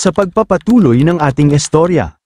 sa pagpapatuloy ng ating istorya.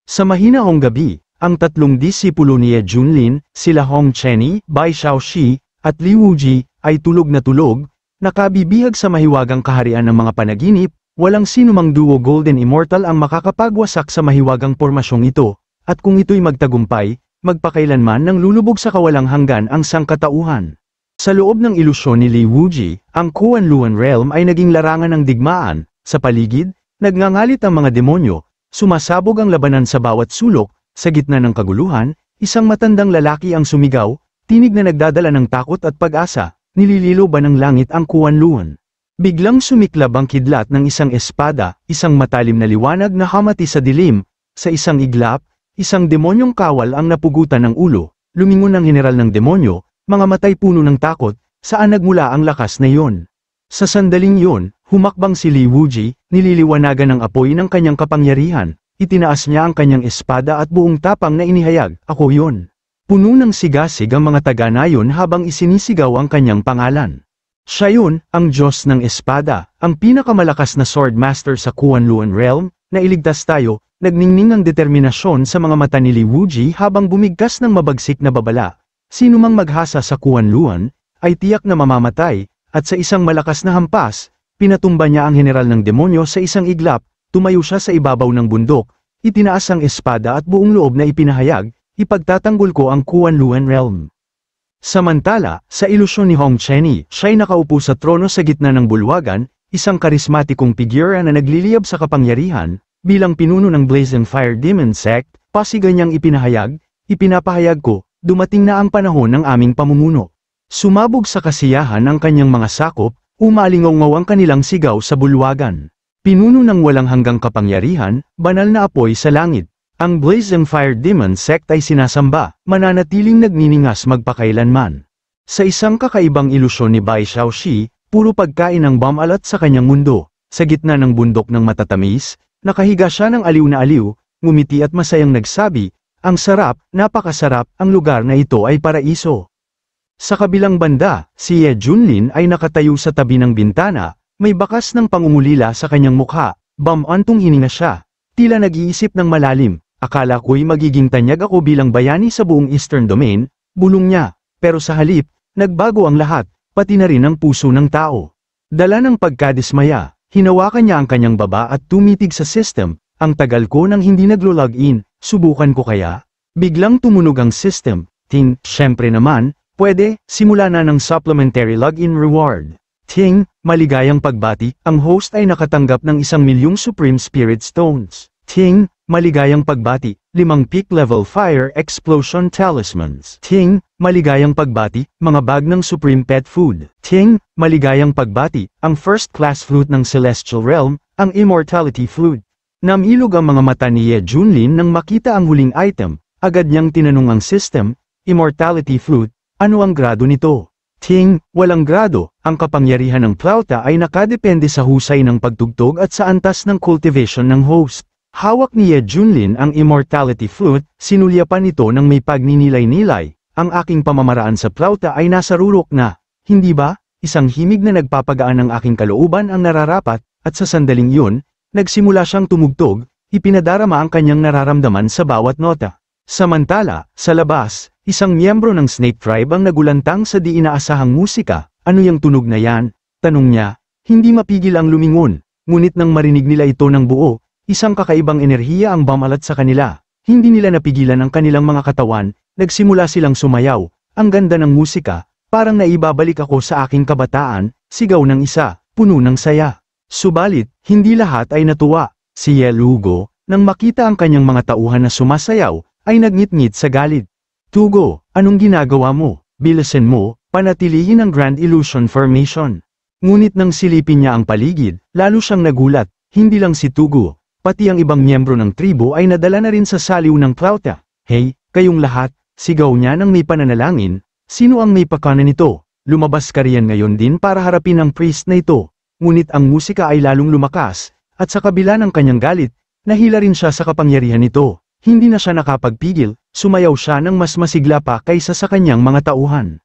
Sa mahinahong gabi, ang tatlong disipulo ni Ye Junlin, sila Hong Chenny, Bai Shaoxi, at Li Wuji, ay tulog na tulog, nakabibihag sa mahiwagang kaharian ng mga panaginip. Walang sinumang duo Golden Immortal ang makakapagwasak sa mahiwagang pormasyong ito, at kung ito'y magtagumpay, magpakailanman nang lulubog sa kawalang hanggan ang sangkatauhan. Sa loob ng ilusyon ni Li Wuji, ang Kuanluan Realm ay naging larangan ng digmaan. Sa paligid, nagngangalit ang mga demonyo, sumasabog ang labanan sa bawat sulok. Sa gitna ng kaguluhan, isang matandang lalaki ang sumigaw, tinig na nagdadala ng takot at pag-asa. Nilililo ba ng langit ang Kuanluan? Biglang sumiklab ang kidlat ng isang espada, isang matalim na liwanag na hamati sa dilim. Sa isang iglap, isang demonyong kawal ang napugutan ng ulo. Lumingon ang general ng demonyo, mga matay puno ng takot. Saan nagmula ang lakas na iyon? Sa sandaling iyon, humakbang si Li Wuji, nililiwanagan ng apoy ng kanyang kapangyarihan. Itinaas niya ang kanyang espada at buong tapang na inihayag, "Ako yun." Puno ng sigasig ang mga taga-nayon habang isinisigaw ang kanyang pangalan. Siya yun, ang Diyos ng Espada, ang pinakamalakas na Sword Master sa Kuanluan Realm, na iligtas tayo. Nagningning ang determinasyon sa mga mata ni Li Wuji habang bumigkas ng mabagsik na babala. Sino mang maghasa sa Kuanluan, ay tiyak na mamamatay, at sa isang malakas na hampas, pinatumba niya ang general ng demonyo sa isang iglap. Tumayo siya sa ibabaw ng bundok, itinaas ang espada at buong loob na ipinahayag, "Ipagtatanggol ko ang Kuanluan Realm." Samantala, sa ilusyon ni Hong Chenny, siya'y nakaupo sa trono sa gitna ng bulwagan, isang karismatikong figura na nagliliyab sa kapangyarihan. Bilang pinuno ng Blazing Fire Demon Sect, pasiga niyang ipinahayag, "Ipinapahayag ko, dumating na ang panahon ng aming pamumuno." Sumabog sa kasiyahan ang kanyang mga sakop, umalingaw-ngaw ang kanilang sigaw sa bulwagan. Pinuno ng walang hanggang kapangyarihan, banal na apoy sa langit. Ang Blazing Fire Demon Sect ay sinasamba, mananatiling nagniningas magpakailanman. Sa isang kakaibang ilusyon ni Bai Shaoxi, puro pagkain ang bamalat sa kanyang mundo. Sa gitna ng bundok ng matatamis, nakahiga siya ng aliw na aliw, ngumiti at masayang nagsabi, "Ang sarap, napakasarap, ang lugar na ito ay paraiso." Sa kabilang banda, si Ye Junlin ay nakatayo sa tabi ng bintana, may bakas ng pangungulila sa kanyang mukha, bamantong hininga siya. Tila nag-iisip ng malalim. "Akala ko'y magiging tanyag ako bilang bayani sa buong Eastern Domain," bulong niya, pero sa halip, nagbago ang lahat, pati na rin ang puso ng tao. Dala ng pagkadismaya, hinawakan niya ang kanyang baba at tumitig sa system. "Ang tagal ko nang hindi naglo-login, subukan ko kaya?" Biglang tumunog ang system. Ting, "Syempre naman, pwede, simula na ng supplementary login reward." Ting, "Maligayang pagbati, ang host ay nakatanggap ng 1,000,000 Supreme Spirit Stones." Ting, "Maligayang pagbati, 5 peak level fire explosion talismans." Ting, "Maligayang pagbati, mga bag ng Supreme Pet Food." Ting, "Maligayang pagbati, ang first class flute ng Celestial Realm, ang Immortality Flute." Namilog ang mga mata ni Ye Junlin nang makita ang huling item. Agad niyang tinanong ang system, "Immortality Flute, ano ang grado nito?" Ting, "Walang grado, ang kapangyarihan ng flauta ay nakadepende sa husay ng pagtugtog at sa antas ng cultivation ng host." Hawak ni Ye Junlin ang Immortality Flute, sinulyapan ito ng may pagninilay-nilay. "Ang aking pamamaraan sa flauta ay nasa rurok na, hindi ba? Isang himig na nagpapagaan ng aking kalooban ang nararapat," at sa sandaling iyon, nagsimula siyang tumugtog, ipinadarama ang kanyang nararamdaman sa bawat nota. Samantala, sa labas, isang miyembro ng Snake Tribe ang nagulantang sa di inaasahang musika. "Ano yung tunog na yan?" tanong niya. Hindi mapigil ang lumingon, ngunit nang marinig nila ito ng buo, isang kakaibang enerhiya ang bamalat sa kanila. Hindi nila napigilan ang kanilang mga katawan, nagsimula silang sumayaw. "Ang ganda ng musika, parang naibabalik ako sa aking kabataan," sigaw ng isa, puno ng saya. Subalit, hindi lahat ay natuwa. Si Ye Lugo, nang makita ang kanyang mga tauhan na sumasayaw, ay nagngit-ngit sa galit. "Tugo, anong ginagawa mo? Bilisan mo, panatilihin ang Grand Illusion Formation." Ngunit nang silipin niya ang paligid, lalo siyang nagulat. Hindi lang si Tugo, pati ang ibang miyembro ng tribo ay nadala na rin sa saliw ng flauta. "Hey, kayong lahat," sigaw niya nang may pananalangin, "sino ang may pakana nito? Lumabas ka riyan ngayon din para harapin ang priest na ito." Ngunit ang musika ay lalong lumakas, at sa kabila ng kanyang galit, nahila rin siya sa kapangyarihan nito. Hindi na siya nakapagpigil, sumayaw siya ng mas masigla pa kaysa sa kanyang mga tauhan.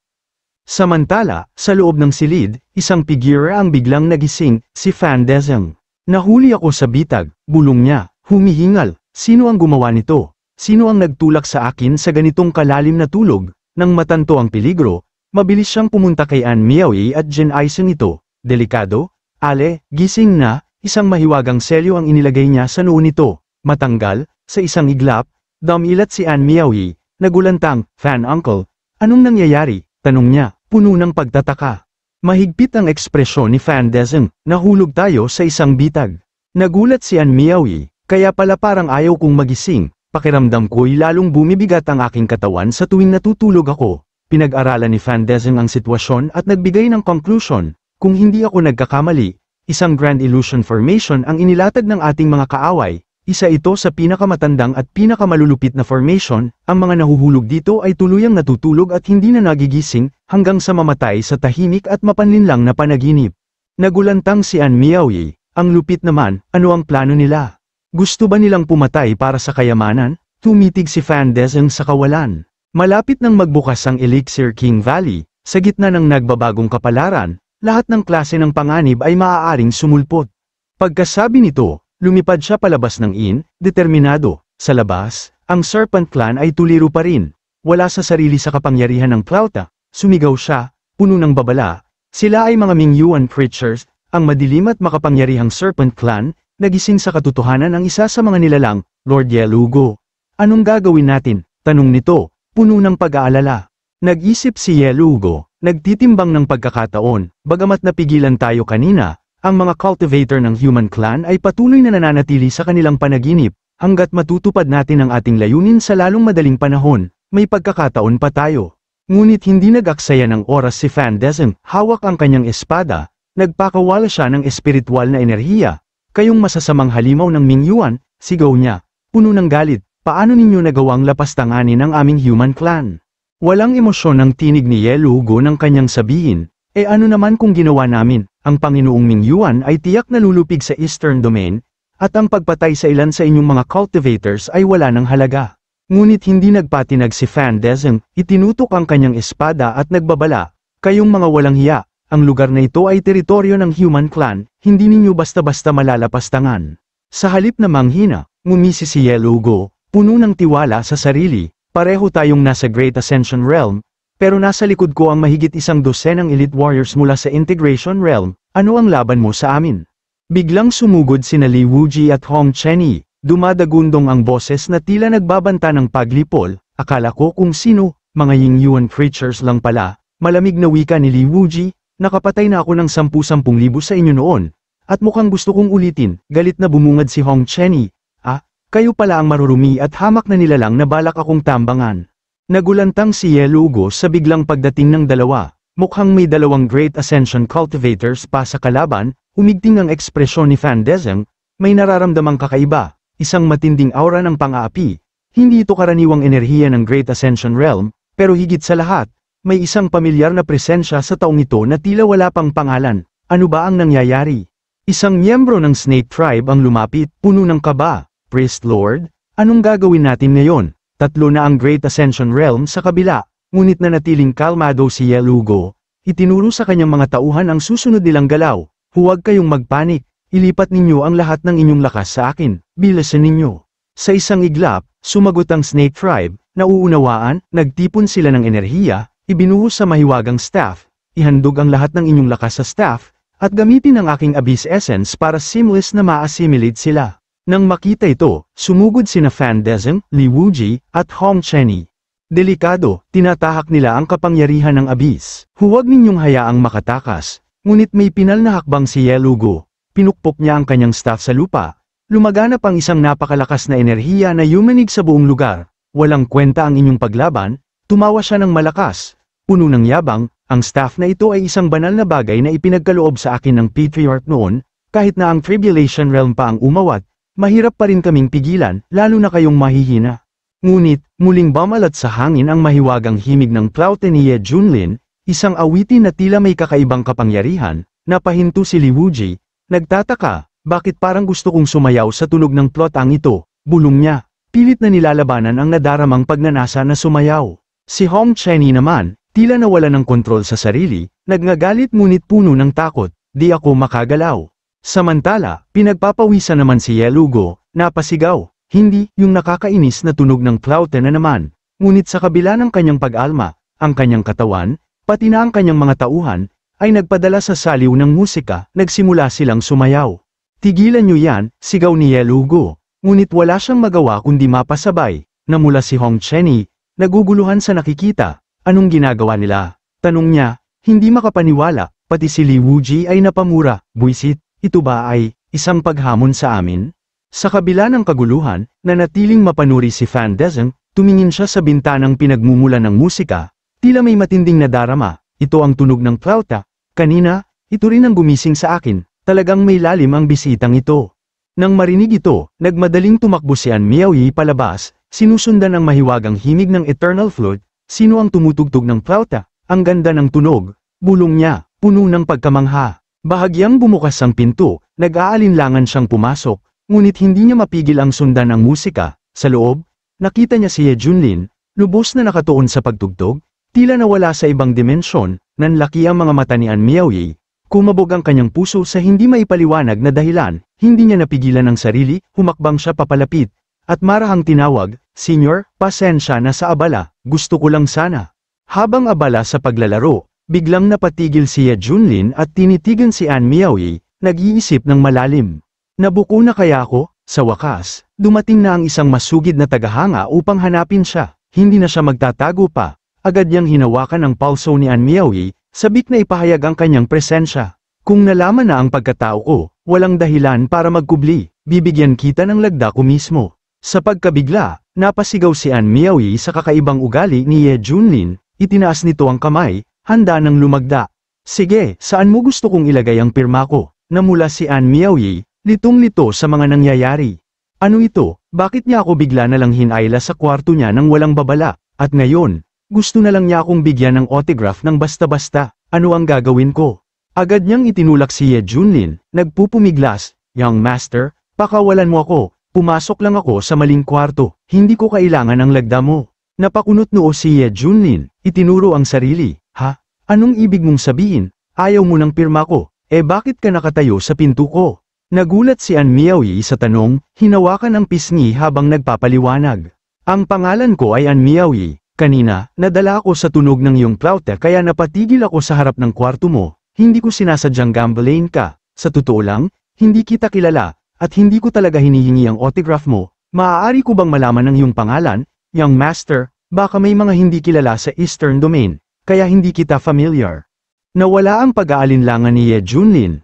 Samantala, sa loob ng silid, isang figura ang biglang nagising, si Fan Dezeng. Nahuli ako sa bitag, bulong niya, humihingal, sino ang gumawa nito? Sino ang nagtulak sa akin sa ganitong kalalim na tulog? Nang matanto ang peligro, mabilis siyang pumunta kay Anne Miaoy at Jen Aisang ito, delikado, ale, gising na, isang mahiwagang selyo ang inilagay niya sa noo nito, matanggal, sa isang iglap, dumilat si Anne Miaoy, nagulantang, Fan Uncle, anong nangyayari? Tanong niya, puno ng pagtataka. Mahigpit ang ekspresyon ni Fan Dezeng, nahulog tayo sa isang bitag. Nagulat si Anne Miaoy, kaya pala parang ayaw kong magising. Pakiramdam ko'y lalong bumibigat ang aking katawan sa tuwing natutulog ako. Pinag-aralan ni Fan Dezeng ang sitwasyon at nagbigay ng conclusion. Kung hindi ako nagkakamali, isang Grand Illusion Formation ang inilatag ng ating mga kaaway. Isa ito sa pinakamatandang at pinakamalulupit na formation. Ang mga nahuhulog dito ay tuluyang natutulog at hindi na nagigising hanggang sa mamatay sa tahimik at mapanlinlang na panaginip. Nagulantang si Anne Miaoy, ang lupit naman, ano ang plano nila? Gusto ba nilang pumatay para sa kayamanan? Tumitig si Fan Dezeng sa kawalan. Malapit nang magbukas ang Elixir King Valley, sa gitna ng nagbabagong kapalaran, lahat ng klase ng panganib ay maaaring sumulpot. Pagkasabi nito, lumipad siya palabas ng inn, determinado. Sa labas, ang Serpent Clan ay tuliro pa rin. Wala sa sarili sa kapangyarihan ng Plauta, sumigaw siya, puno ng babala. Sila ay mga Mingyuan creatures, ang madilim at makapangyarihang Serpent Clan. Nagising sa katotohanan ang isa sa mga nilalang, Lord Yelugo. Anong gagawin natin? Tanong nito, puno ng pag-aalala. Nag-isip si Yelugo, nagtitimbang ng pagkakataon, bagamat napigilan tayo kanina, ang mga cultivator ng human clan ay patuloy na nananatili sa kanilang panaginip, hanggat matutupad natin ang ating layunin sa lalong madaling panahon, may pagkakataon pa tayo. Ngunit hindi nag-aksaya ng oras si Fan Dezeng, hawak ang kanyang espada, nagpakawala siya ng espiritual na enerhiya. Kayong masasamang halimaw ng Mingyuan, sigaw niya, puno ng galit, paano ninyo nagawang lapastanganin ang aming human clan? Walang emosyon ang tinig ni Yelugo ng kanyang sabihin, ano naman kung ginawa namin, ang Panginoong Mingyuan ay tiyak na lulupig sa Eastern Domain, at ang pagpatay sa ilan sa inyong mga cultivators ay wala ng halaga. Ngunit hindi nagpatinag si Fan Dezeng, itinutok ang kanyang espada at nagbabala, kayong mga walang hiya. Ang lugar na ito ay teritoryo ng human clan, hindi ninyo basta-basta malalapastangan. Sa halip na manghina, ngumisi si Yelugo, puno ng tiwala sa sarili, pareho tayong nasa Great Ascension Realm, pero nasa likod ko ang mahigit 100 elite warriors mula sa Integration Realm, ano ang laban mo sa amin? Biglang sumugod sina Li Wuji at Hong Chenyi, dumadagundong ang boses na tila nagbabanta ng paglipol, akala ko kung sino, mga Yingyuan creatures lang pala, malamig na wika ni Li Wuji. Nakapatay na ako ng 10,000 sa inyo noon, at mukhang gusto kong ulitin, galit na bumungad si Hong Chenyi. Kayo pala ang marurumi at hamak na nilalang na balak akong tambangan. Nagulantang si Yelugo sa biglang pagdating ng dalawa, mukhang may dalawang Great Ascension cultivators pa sa kalaban, humigting ang ekspresyon ni Fan Dezeng, may nararamdamang kakaiba, isang matinding aura ng pang-aapi. Hindi ito karaniwang enerhiya ng Great Ascension Realm, pero higit sa lahat, may isang pamilyar na presensya sa taong ito na tila wala pang pangalan. Ano ba ang nangyayari? Isang miyembro ng Snake Tribe ang lumapit, puno ng kaba. Priest Lord, anong gagawin natin ngayon? Tatlo na ang Great Ascension Realm sa kabila, ngunit nanatiling kalmado si Yelugo. Itinuro sa kanyang mga tauhan ang susunod nilang galaw. Huwag kayong magpanik, ilipat ninyo ang lahat ng inyong lakas sa akin, bilasan ninyo. Sa isang iglap, sumagot ang Snake Tribe, nauunawaan, nagtipon sila ng enerhiya, ibinuhos sa mahiwagang staff, ihandog ang lahat ng inyong lakas sa staff, at gamitin ang aking Abyss Essence para seamless na ma-assimilate sila. Nang makita ito, sumugod sina Fan Dezeng, Li Wuji, at Hong Chenyi. Delikado, tinatahak nila ang kapangyarihan ng Abyss. Huwag ninyong hayaang makatakas, ngunit may pinal na hakbang si Yelugo. Pinukpok niya ang kanyang staff sa lupa. Lumaganap ang isang napakalakas na enerhiya na yumanig sa buong lugar. Walang kwenta ang inyong paglaban. Tumawa siya ng malakas, puno ng yabang, ang staff na ito ay isang banal na bagay na ipinagkaloob sa akin ng Patriarch noon, kahit na ang Tribulation Realm pa ang umawat, mahirap pa rin kaming pigilan, lalo na kayong mahihina. Ngunit, muling bamalat sa hangin ang mahiwagang himig ng Plauta ni Ye Junlin, isang awitin na tila may kakaibang kapangyarihan, napahinto si Li Wuji, nagtataka, bakit parang gusto kong sumayaw sa tunog ng plotang ito, bulong niya, pilit na nilalabanan ang nadaramang pagnanasa na sumayaw. Si Hong Chenyi naman, tila nawala ng kontrol sa sarili, nagngagalit ngunit puno ng takot, di ako makagalaw. Samantala, pinagpapawisan naman si Yelugo, napasigaw, hindi yung nakakainis na tunog ng flaute na naman, ngunit sa kabila ng kanyang pag-alma, ang kanyang katawan, pati na ang kanyang mga tauhan, ay nagpadala sa saliw ng musika, nagsimula silang sumayaw. Tigilan niyo yan, sigaw ni Yelugo, ngunit wala siyang magawa kundi mapasabay, na mula si Hong Chenny, naguguluhan sa nakikita, anong ginagawa nila? Tanong niya, hindi makapaniwala, pati si Li Wuji ay napamura, buisit, ito ba ay isang paghamon sa amin? Sa kabila ng kaguluhan, nanatiling mapanuri si Fan Dezeng, tumingin siya sa bintanang pinagmumula ng musika, tila may matinding nadarama, ito ang tunog ng flauta, kanina, ito rin ang gumising sa akin, talagang may lalim ang bisitang ito. Nang marinig ito, nagmadaling tumakbo si An Miaoyi palabas, sinusundan ang mahiwagang himig ng Eternal Flute, sino ang tumutugtog ng flauta, ang ganda ng tunog, bulong niya, puno ng pagkamangha. Bahagyang bumukas ang pinto, nag-aalinlangan siyang pumasok, ngunit hindi niya mapigil ang sundan ng musika. Sa loob, nakita niya si Ye Junlin, lubos na nakatuon sa pagtugtog, tila nawala sa ibang dimensyon, nanlaki ang mga mata ni An Miaoyi. Kumabog ang kanyang puso sa hindi maipaliwanag na dahilan, hindi niya napigilan ang sarili, humakbang siya papalapit, at marahang tinawag, "Senyor, pasensya na sa abala, gusto ko lang sana." Habang abala sa paglalaro, biglang napatigil si Ye Junlin at tinitigan si An Miaoyi, nag-iisip ng malalim. Nabuko na kaya ako? Sa wakas, dumating na ang isang masugid na tagahanga upang hanapin siya, hindi na siya magtatago pa. Agad niyang hinawakan ang pulso ni An Miaoyi, sabik na ipahayag ang kanyang presensya. Kung nalaman na ang pagkatao ko, walang dahilan para magkubli, bibigyan kita ng lagda ko mismo. Sa pagkabigla, napasigaw si An Miaoyi sa kakaibang ugali ni Ye Junlin, itinaas nito ang kamay, handa ng lumagda. Sige, saan mo gusto kong ilagay ang pirma ko? Namula si An Miaoyi, litong-lito sa mga nangyayari. Ano ito? Bakit niya ako bigla na lang hinayla sa kwarto niya nang walang babala? At ngayon, gusto na lang niya akong bigyan ng autograph ng basta-basta. Ano ang gagawin ko? Agad niyang itinulak si Ye Junlin, nagpupumiglas, "Young master, pakawalan mo ako, pumasok lang ako sa maling kwarto, hindi ko kailangan ang lagda mo." Napakunot noo si Ye Junlin, itinuro ang sarili, "Ha? Anong ibig mong sabihin? Ayaw mo ng pirma ko, bakit ka nakatayo sa pinto ko?" Nagulat si An Miaoyi sa tanong, hinawakan ang pisngi habang nagpapaliwanag. "Ang pangalan ko ay An Miaoyi, kanina, nadala ako sa tunog ng iyong flaute kaya napatigil ako sa harap ng kwarto mo, hindi ko sinasadyang gambalain ka, sa totoo lang, hindi kita kilala, at hindi ko talaga hinihingi ang autograph mo, maaari ko bang malaman ang iyong pangalan, young master, baka may mga hindi kilala sa Eastern Domain, kaya hindi kita familiar." Nawala ang pag-aalinlangan ni Ye Junlin.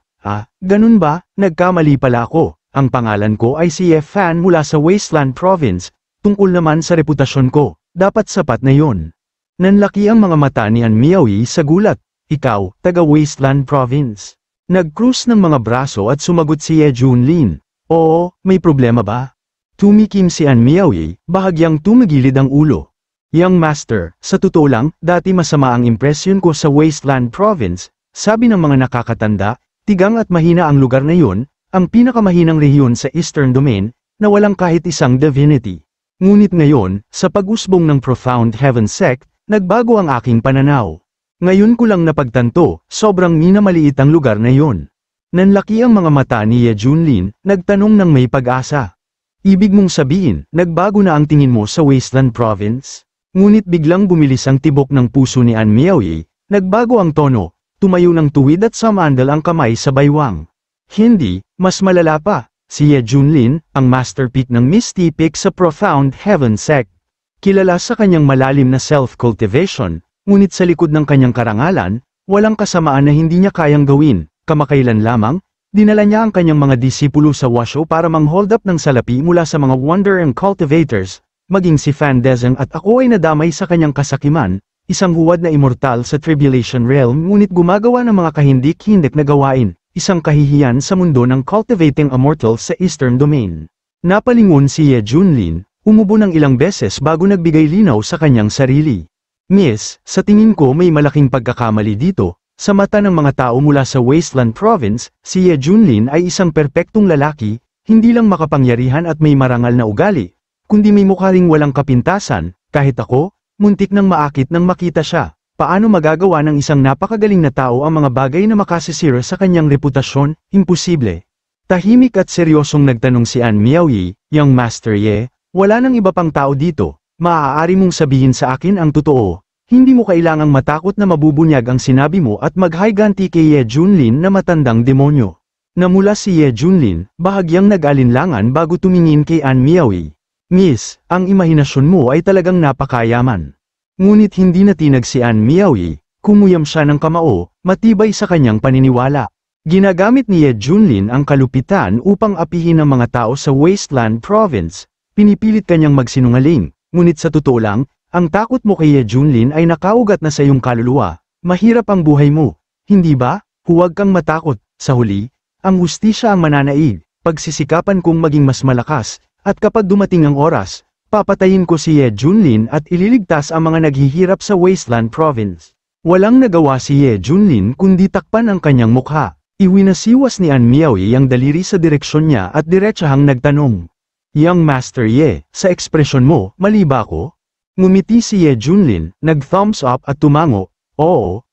Ganun ba? Nagkamali pala ako. Ang pangalan ko ay si Ye Fan mula sa Wasteland Province. Tungkol naman sa reputasyon ko, dapat sapat na yon. Nanlaki ang mga mata ni An Miaoyi sa gulat. "Ikaw, taga Wasteland Province?" Nag-cruise ng mga braso at sumagot si Ye Junlin. "Oo, may problema ba?" Tumikim si An Miaoyi, bahagyang tumigilid ang ulo. "Young master, sa totoo lang, dati masama ang impresyon ko sa Wasteland Province, sabi ng mga nakakatanda, tigang at mahina ang lugar na yun, ang pinakamahinang rehiyon sa Eastern Domain, na walang kahit isang divinity. Ngunit ngayon, sa pag-usbong ng Profound Heaven Sect, nagbago ang aking pananaw. Ngayon ko lang napagtanto, sobrang minamaliit ang lugar na yun." Nanlaki ang mga mata ni Ye Junlin, nagtanong ng may pag-asa. "Ibig mong sabihin, nagbago na ang tingin mo sa Wasteland Province?" Ngunit biglang bumilis ang tibok ng puso ni An Miaoyi, nagbago ang tono, tumayo ng tuwid at samandal ang kamay sa baywang. "Hindi, mas malala pa, si Ye Junlin, ang masterpiece ng Mystic sa Profound Heaven Sect. Kilala sa kanyang malalim na self-cultivation, ngunit sa likod ng kanyang karangalan, walang kasamaan na hindi niya kayang gawin. Kamakailan lamang, dinala niya ang kanyang mga disipulo sa Washo para mang-hold up ng salapi mula sa mga wonder and cultivators, maging si Fan Dezeng at ako ay nadamay sa kanyang kasakiman, isang huwad na immortal sa Tribulation Realm ngunit gumagawa ng mga kahindik-hindik na gawain, isang kahihiyan sa mundo ng cultivating immortals sa Eastern Domain." Napalingon si Ye Junlin, umubo ng ilang beses bago nagbigay linaw sa kanyang sarili. "Miss, sa tingin ko may malaking pagkakamali dito, sa mata ng mga tao mula sa Wasteland Province, si Ye Junlin ay isang perpektong lalaki, hindi lang makapangyarihan at may marangal na ugali, kundi may mukha ring walang kapintasan, kahit ako, muntik nang maakit nang makita siya. Paano magagawa ng isang napakagaling na tao ang mga bagay na makasisira sa kanyang reputasyon? Imposible. Tahimik at seryosong nagtanong si An Miaoyi, "Young Master Ye, wala nang iba pang tao dito, maaari mong sabihin sa akin ang totoo, hindi mo kailangang matakot na mabubunyag ang sinabi mo at maghiganti kay Ye Junlin na matandang demonyo." Namula si Ye Junlin, bahagyang nag-alinlangan bago tumingin kay An Miaoyi. "Miss, ang imahinasyon mo ay talagang napakayaman." Ngunit hindi natinag si An Miaoyi, kumuyam siya ng kamao, matibay sa kanyang paniniwala. Ginagamit ni Ye Junlin ang kalupitan upang apihin ang mga tao sa Wasteland Province, pinipilit kanyang magsinungaling, ngunit sa totoo lang, ang takot mo kay Ye Junlin ay nakaugat na sa iyong kaluluwa, mahirap ang buhay mo, hindi ba? Huwag kang matakot, sa huli, ang hustisya ang mananaig, pagsisikapan kong maging mas malakas, at kapag dumating ang oras, papatayin ko si Ye Junlin at ililigtas ang mga naghihirap sa Wasteland Province. Walang nagawa si Ye Junlin kundi takpan ang kanyang mukha. Iwinasiwas ni An Miaoyi ang daliri sa direksyon niya at diretsahang nagtanong. "Young Master Ye, sa ekspresyon mo, mali ba ako?" Ngumiti si Ye Junlin, nag-thumbs up at tumango. Oo,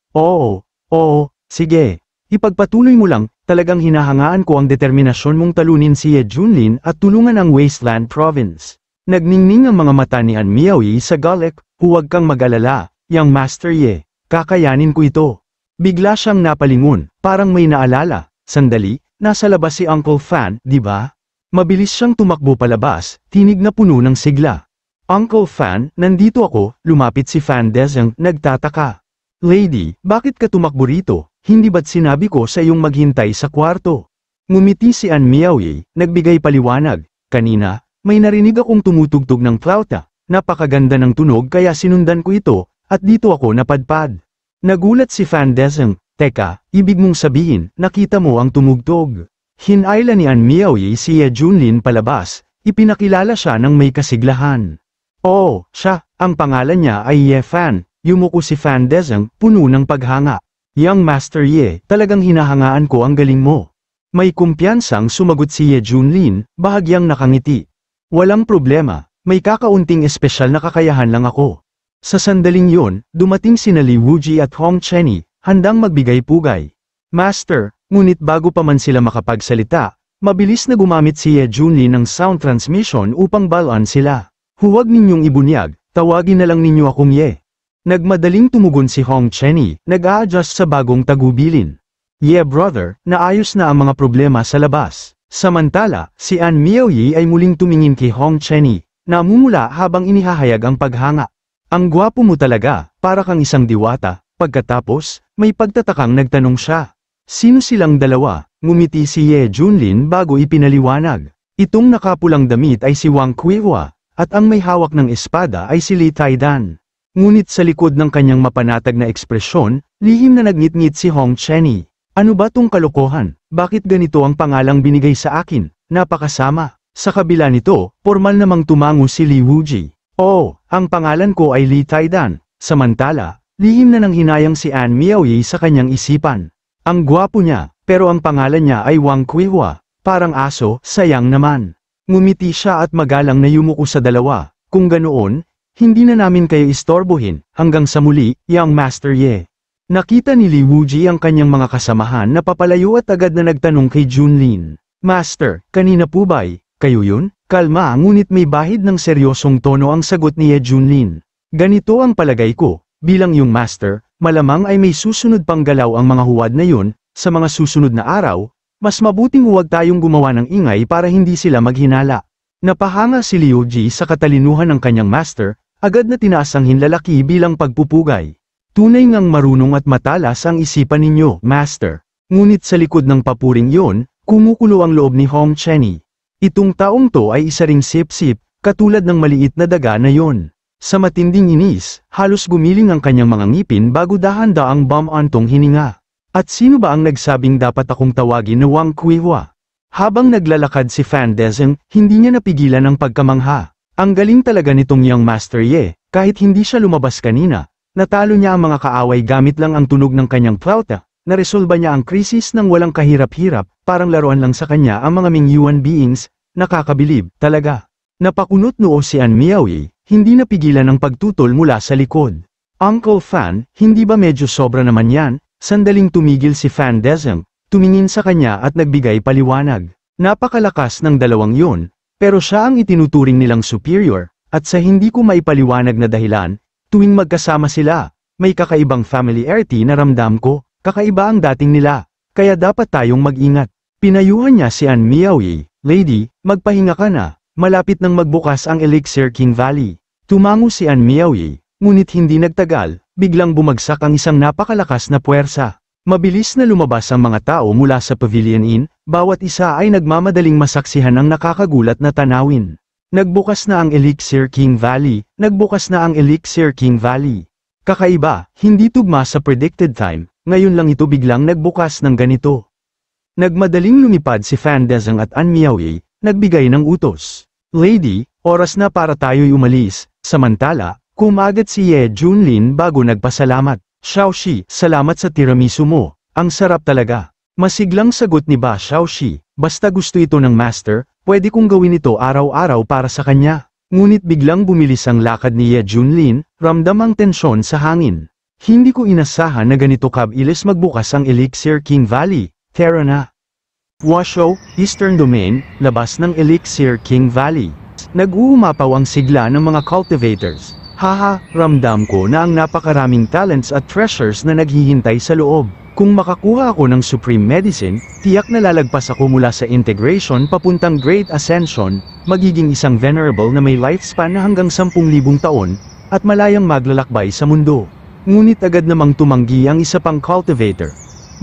sige. Ipagpatuloy mo lang, talagang hinahangaan ko ang determinasyon mong talunin si Ye Junlin at tulungan ang Wasteland Province. Nagningning ang mga mata ni An Miaoyi sa galit. "Huwag kang mag-alala, Young Master Ye, kakayanin ko ito." Bigla siyang napalingon, parang may naalala. "Sandali, nasa labas si Uncle Fan, di ba?" Mabilis siyang tumakbo palabas, tinig na puno ng sigla. "Uncle Fan, nandito ako," lumapit si Fan Dezeng, nagtataka. "Lady, bakit ka tumakbo rito? Hindi ba't sinabi ko sa iyong maghintay sa kwarto?" Ngumiti si An Miaoyi, nagbigay paliwanag. "Kanina, may narinig akong tumutugtog ng flauta. Napakaganda ng tunog kaya sinundan ko ito, at dito ako napadpad." Nagulat si Fan Dezeng. "Teka, ibig mong sabihin, nakita mo ang tumugtog?" Hinayla ni An Miaoyi si Ye Junlin palabas, ipinakilala siya ng may kasiglahan. "Oo, siya, ang pangalan niya ay Ye Fan," yumuko si Fan Dezeng, puno ng paghanga. "Young Master Ye, talagang hinahangaan ko ang galing mo." May kumpiyansang sumagot si Ye Junlin, bahagyang nakangiti. "Walang problema, may kakaunting espesyal na kakayahan lang ako." Sa sandaling yon, dumating sina Li Wuji at Hong Chenny, handang magbigay pugay. "Master," ngunit bago pa man sila makapagsalita, mabilis na gumamit si Ye Junlin ng sound transmission upang balaan sila. "Huwag ninyong ibunyag, tawagin na lang ninyo akong Ye." Nagmadaling tumugon si Hong Chenny, nag-a-adjust sa bagong tagubilin. "Ye brother, naayos na ang mga problema sa labas." Samantala, si An Miaoyi ay muling tumingin kay Hong Chenny, namumula habang inihahayag ang paghanga. "Ang gwapo mo talaga, para kang isang diwata." Pagkatapos, may pagtatakang nagtanong siya. "Sino silang dalawa?" Ngumiti si Ye Junlin bago ipinaliwanag. "Itong nakapulang damit ay si Wang Kuihua, at ang may hawak ng espada ay si Li Taidan." Ngunit sa likod ng kanyang mapanatag na ekspresyon, lihim na nagngit-ngit si Hong Chenny. "Ano ba tong kalokohan? Bakit ganito ang pangalang binigay sa akin? Napakasama." Sa kabila nito, formal namang tumango si Li Wuji. "Oh, ang pangalan ko ay Li Taidan." Samantala, lihim na nang hinayang si An Miaoyi sa kanyang isipan. "Ang gwapo niya, pero ang pangalan niya ay Wang Kuihua, parang aso, sayang naman." Ngumiti siya at magalang na yumuko sa dalawa. "Kung ganoon, hindi na namin kayo istorbohin, hanggang sa muli, Young Master Ye." Nakita ni Li Wuji ang kanyang mga kasamahan na papalayo at agad na nagtanong kay Junlin. "Master, kanina po ba'y kayo yun?" Kalma ngunit may bahid ng seryosong tono ang sagot ni Ye Junlin. "Ganito ang palagay ko, bilang yung master, malamang ay may susunod pang galaw ang mga huwad na yun, sa mga susunod na araw, mas mabuting huwag tayong gumawa ng ingay para hindi sila maghinala." Napahanga si Liu Ji sa katalinuhan ng kanyang master, agad na tinaas ang hinlalaki bilang pagpupugay. "Tunay ngang marunong at matalas ang isipan ninyo, master." Ngunit sa likod ng papuring yon, kumukulo ang loob ni Hong Chenny. Itong taong to ay isa ring sip-sip, katulad ng maliit na daga na yon. Sa matinding inis, halos gumiling ang kanyang mga ngipin bago dahan-daang bumantong hininga. "At sino ba ang nagsabing dapat akong tawagin na Wang Kuihua?" Habang naglalakad si Fan Dezeng, hindi niya napigilan ang pagkamangha. Ang galing talaga nitong Young Master Ye, kahit hindi siya lumabas kanina, natalo niya ang mga kaaway gamit lang ang tunog ng kanyang flauta. Naresolba niya ang krisis ng walang kahirap-hirap, parang laruan lang sa kanya ang mga Mingyuan beings, nakakabilib, talaga. Napakunot noo si An Miaoyi, hindi napigilan ang pagtutol mula sa likod. "Uncle Fan, hindi ba medyo sobra naman yan?" Sandaling tumigil si Fan Dezeng, tumingin sa kanya at nagbigay paliwanag. Napakalakas ng dalawang yun, pero siya ang itinuturing nilang superior, at sa hindi ko maipaliwanag na dahilan, tuwing magkasama sila, may kakaibang familiarity na ramdam ko, kakaiba ang dating nila, kaya dapat tayong mag-ingat. Pinayuhan niya si An Miaoyi, "Lady, magpahinga ka na, malapit nang magbukas ang Elixir King Valley." Tumango si An Miaoyi, ngunit hindi nagtagal, biglang bumagsak ang isang napakalakas na puwersa. Mabilis na lumabas ang mga tao mula sa Pavilion Inn, bawat isa ay nagmamadaling masaksihan ang nakakagulat na tanawin. Nagbukas na ang Elixir King Valley, nagbukas na ang Elixir King Valley. Kakaiba, hindi tugma sa predicted time, ngayon lang ito biglang nagbukas ng ganito. Nagmadaling lumipad si Fan Dezhang at An Miaoyi, nagbigay ng utos. "Lady, oras na para tayo'y umalis." Samantala, kumagat si Ye Junlin bago nagpasalamat. "Xiaoxi, salamat sa tiramisu mo, ang sarap talaga." Masiglang sagot ni Ba Xiaoxi, "Basta gusto ito ng master, pwede kong gawin ito araw-araw para sa kanya." Ngunit biglang bumilis ang lakad ni Ye Junlin, ramdam ang tensyon sa hangin. "Hindi ko inasahan na ganito kabilis magbukas ang Elixir King Valley, tara na." Washoe, Eastern Domain, labas ng Elixir King Valley. Nag-uumapaw ang sigla ng mga cultivators. "Haha, ramdam ko na ang napakaraming talents at treasures na naghihintay sa loob. Kung makakuha ako ng Supreme Medicine, tiyak na lalagpas ako mula sa Integration papuntang Great Ascension, magiging isang venerable na may lifespan na hanggang 10,000 taon, at malayang maglalakbay sa mundo." Ngunit agad namang tumanggi ang isa pang cultivator.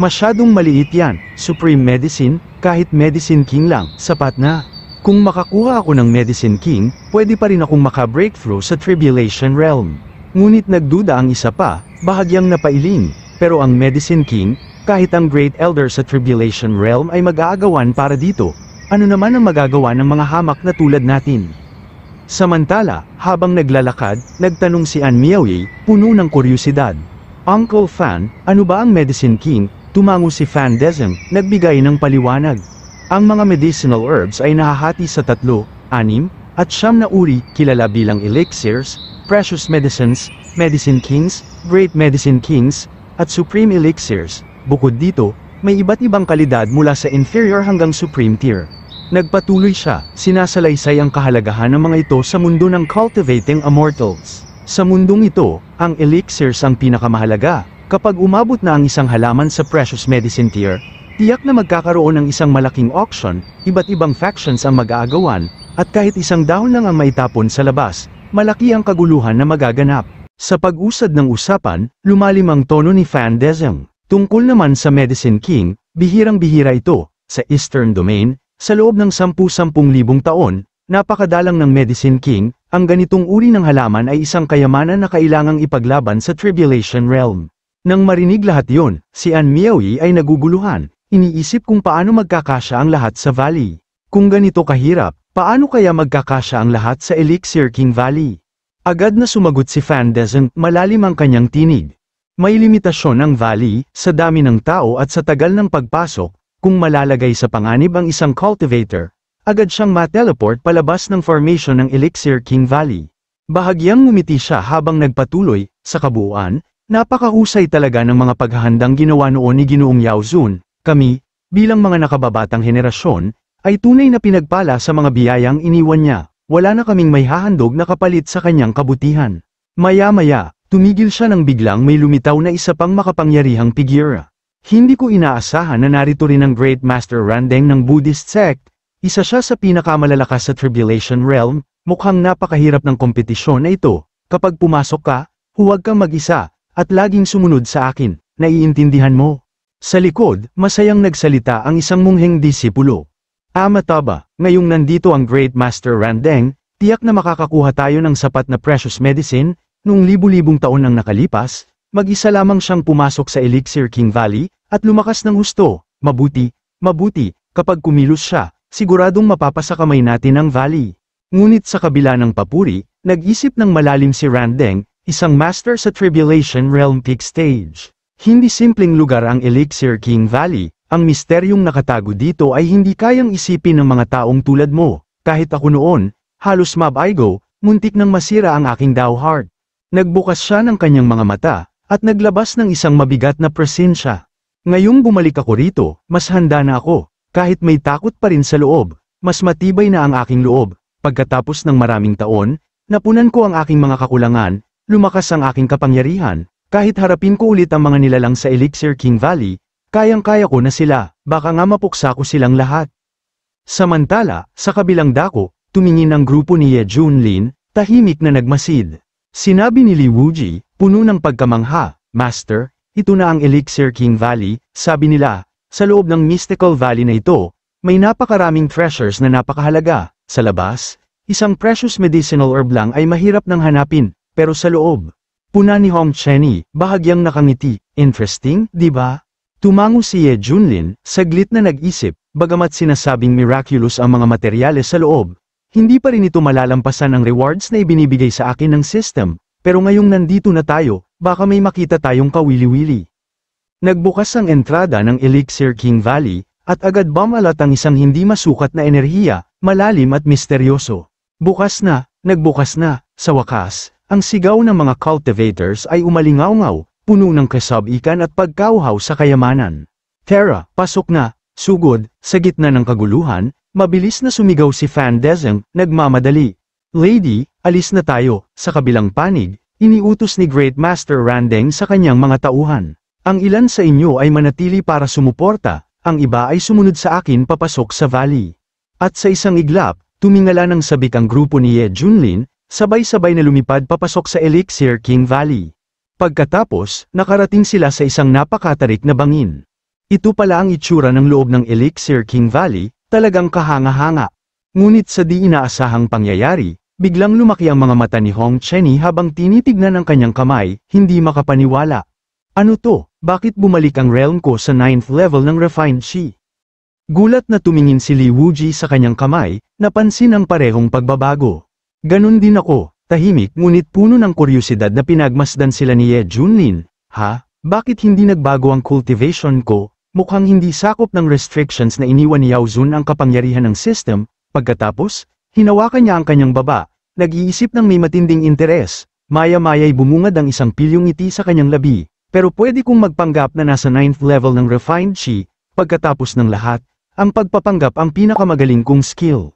"Masyadong maliit yan, Supreme Medicine, kahit Medicine King lang, sapat na. Kung makakuha ako ng Medicine King, pwede pa rin akong maka-breakthrough sa Tribulation Realm." Ngunit nagduda ang isa pa, bahagyang napailing, pero ang Medicine King, kahit ang Great Elder sa Tribulation Realm ay mag-aagawan para dito, ano naman ang magagawa ng mga hamak na tulad natin? Samantala, habang naglalakad, nagtanong si An Miaoyi, puno ng kuryosidad. "Uncle Fan, ano ba ang Medicine King?" Tumango si Fan Dezhang, nagbigay ng paliwanag. "Ang mga medicinal herbs ay nahahati sa 3, 6, at 9 na uri, kilala bilang elixirs, precious medicines, medicine kings, great medicine kings, at supreme elixirs. Bukod dito, may iba't ibang kalidad mula sa inferior hanggang supreme tier." Nagpatuloy siya, "Sinasalaysay ang kahalagahan ng mga ito sa mundo ng cultivating immortals. Sa mundong ito, ang elixirs ang pinakamahalaga. Kapag umabot na ang isang halaman sa precious medicine tier, tiyak na magkakaroon ng isang malaking auction, iba't ibang factions ang mag-aagawan, at kahit isang dahon lang ang maitapon sa labas, malaki ang kaguluhan na magaganap." Sa pag-usad ng usapan, lumalim ang tono ni Fan Dezhang. Tungkol naman sa Medicine King, bihirang-bihira ito, sa Eastern Domain, sa loob ng 10,000 taon, napakadalang ng Medicine King, ang ganitong uri ng halaman ay isang kayamanan na kailangang ipaglaban sa Tribulation Realm. Nang marinig lahat yon, si An Miaoyi ay naguguluhan, iniisip kung paano magkakasya ang lahat sa valley. Kung ganito kahirap, paano kaya magkakasya ang lahat sa Elixir King Valley? Agad na sumagot si Fan Dezhang, malalim ang kanyang tinig. May limitasyon ang valley, sa dami ng tao at sa tagal ng pagpasok, kung malalagay sa panganib ang isang cultivator, agad siyang ma-teleport palabas ng formation ng Elixir King Valley. Bahagyang ngumiti siya habang nagpatuloy, sa kabuuan, napakahusay talaga ng mga paghahandang ginawa noon ni Ginoong Yao Zun. Kami, bilang mga nakababatang henerasyon, ay tunay na pinagpala sa mga biyayang iniwan niya. Wala na kaming may hahandog na kapalit sa kanyang kabutihan. Maya-maya, tumigil siya nang biglang may lumitaw na isa pang makapangyarihang figura. Hindi ko inaasahan na narito rin ang Great Master Randeng ng Buddhist sect. Isa siya sa pinakamalalakas sa Tribulation Realm. Mukhang napakahirap ng kompetisyon na ito. Kapag pumasok ka, huwag kang mag-isa, at laging sumunod sa akin, naiintindihan mo. Sa likod, masayang nagsalita ang isang mungheng disipulo. Taba, ngayong nandito ang Great Master Randeng, tiyak na makakakuha tayo ng sapat na precious medicine. Noong libu-libong taon ang nakalipas, mag-isa lamang siyang pumasok sa Elixir King Valley, at lumakas ng husto. Mabuti, kapag kumilos siya, siguradong mapapasa kamay natin ang valley. Ngunit sa kabila ng papuri, nag-isip ng malalim si Randeng, isang master sa Tribulation Realm peak stage. Hindi simpleng lugar ang Elixir King Valley, ang misteryong nakatago dito ay hindi kayang isipin ng mga taong tulad mo. Kahit ako noon, halos mabaigo, muntik nang masira ang aking Dao heart. Nagbukas siya ng kanyang mga mata, at naglabas ng isang mabigat na presensya. Ngayong bumalik ako rito, mas handa na ako. Kahit may takot pa rin sa loob, mas matibay na ang aking loob. Pagkatapos ng maraming taon, napunan ko ang aking mga kakulangan, lumakas ang aking kapangyarihan, kahit harapin ko ulit ang mga nilalang sa Elixir King Valley, kayang-kaya ko na sila, baka nga mapuksa ko silang lahat. Samantala, sa kabilang dako, tumingin ang grupo ni Ye Junlin, tahimik na nagmasid. Sinabi ni Li Wuji, puno ng pagkamangha, Master, ito na ang Elixir King Valley, sabi nila, sa loob ng Mystical Valley na ito, may napakaraming treasures na napakahalaga. Sa labas, isang precious medicinal herb lang ay mahirap nang hanapin, pero sa loob, puna ni Hong Chenny, bahagyang nakangiti. Interesting, di ba? Tumango si Ye Junlin, saglit na nag-isip, bagamat sinasabing miraculous ang mga materyales sa loob, hindi pa rin ito malalampasan ang rewards na ibinibigay sa akin ng system, pero ngayong nandito na tayo, baka may makita tayong kawili-wili. Nagbukas ang entrada ng Elixir King Valley, at agad bumalat ang isang hindi masukat na enerhiya, malalim at misteryoso. Bukas na, nagbukas na, sa wakas, ang sigaw ng mga cultivators ay umalingaw-ngaw, puno ng kasabikan at pagkauhaw sa kayamanan. Tara, pasok na, sugod, sa gitna ng kaguluhan, mabilis na sumigaw si Fan Dezeng, nagmamadali. Lady, alis na tayo, sa kabilang panig, iniutos ni Great Master Randeng sa kanyang mga tauhan. Ang ilan sa inyo ay manatili para sumuporta, ang iba ay sumunod sa akin papasok sa valley. At sa isang iglap, tumingala ng sabik ang grupo ni Ye Junlin, sabay-sabay na lumipad papasok sa Elixir King Valley. Pagkatapos, nakarating sila sa isang napakatarik na bangin. Ito pala ang itsura ng loob ng Elixir King Valley, talagang kahanga-hanga. Ngunit sa di inaasahang pangyayari, biglang lumaki ang mga mata ni Hong Chenny habang tinitignan ang kanyang kamay, hindi makapaniwala. Ano to? Bakit bumalik ang realm ko sa 9th level ng Refined Chi? Gulat na tumingin si Li Wuji sa kanyang kamay, napansin ang parehong pagbabago. Ganun din ako, tahimik ngunit puno ng kuryosidad na pinagmasdan sila ni Ye Junlin. Ha? Bakit hindi nagbago ang cultivation ko? Mukhang hindi sakop ng restrictions na iniwan ni Yao Zun ang kapangyarihan ng system. Pagkatapos, hinawakan niya ang kanyang baba, nag-iisip ng may matinding interes. Maya-maya'y bumungad ang isang pilyong ngiti sa kanyang labi. Pero pwede kong magpanggap na nasa 9th level ng Refined Chi, pagkatapos ng lahat, ang pagpapanggap ang pinakamagaling kong skill.